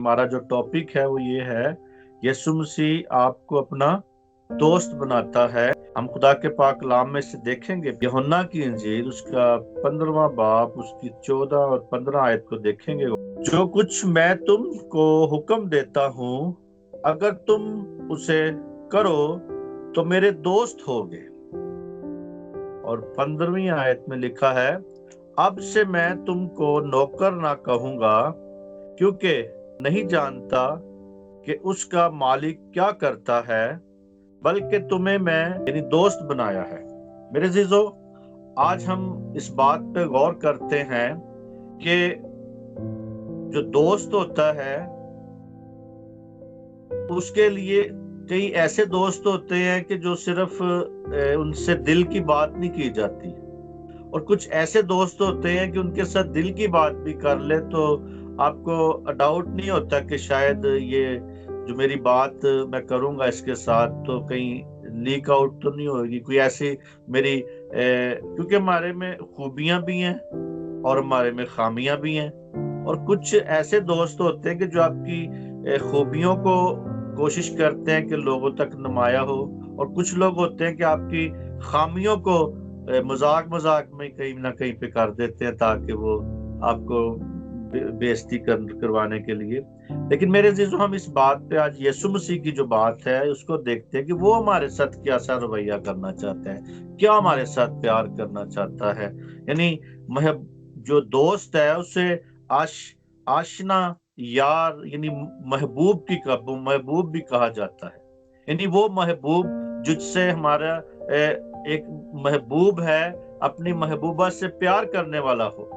ہمارا جو ٹاپک ہے وہ یہ ہے یسوع مسیح آپ کو اپنا دوست بناتا ہے۔ ہم خدا کے پاک کلام میں سے دیکھیں گے، یوحنا کی انجیل اس کا 15واں باب اس کی 14 اور 15 آیت کو دیکھیں گے۔ جو کچھ میں تم کو حکم دیتا ہوں اگر تم اسے کرو تو میرے دوست ہوگے۔ اور 15ویں آیت میں لکھا ہے، اب سے میں تم کو نوکر نہ کہوں گا کیونکہ نہیں جانتا کہ اس کا مالک کیا کرتا ہے، بلکہ تمہیں میں یعنی دوست بنایا ہے۔ میرے عزیزو، آج ہم اس بات پہ غور کرتے ہیں کہ جو دوست ہوتا ہے اس کے لیے کئی ایسے دوست ہوتے ہیں کہ جو صرف ان سے دل کی بات نہیں کی جاتی، اور کچھ ایسے دوست ہوتے ہیں کہ ان کے ساتھ دل کی بات بھی کر لے تو آپ کو ڈاؤٹ نہیں ہوتا کہ شاید یہ جو میری بات میں کروں گا اس کے ساتھ تو کہیں لیک آؤٹ تو نہیں ہوگی کوئی ایسی میری کیونکہ ہمارے میں خوبیاں بھی ہیں اور ہمارے میں خامیاں بھی ہیں، اور کچھ ایسے دوست ہوتے ہیں کہ جو آپ کی خوبیوں کو کوشش کرتے ہیں کہ لوگوں تک نمایاں ہو، اور کچھ لوگ ہوتے ہیں کہ آپ کی خامیوں کو مذاق میں کہیں نہ کہیں پہ کر دیتے ہیں تاکہ وہ آپ کو بےعزتی کروانے کے لیے۔ لیکن میرے عزیزو، ہم اس بات پہ آج یسوع مسیح کی جو بات ہے اس کو دیکھتے ہیں کہ وہ ہمارے ساتھ کیا سا رویہ کرنا چاہتا ہے، کیا ہمارے ساتھ پیار کرنا چاہتا ہے۔ یعنی جو دوست ہے اسے آشنا یار یعنی محبوب بھی کہا جاتا ہے۔ یعنی وہ محبوب جس سے ہمارا ایک محبوب ہے اپنی محبوبہ سے پیار کرنے والا ہو،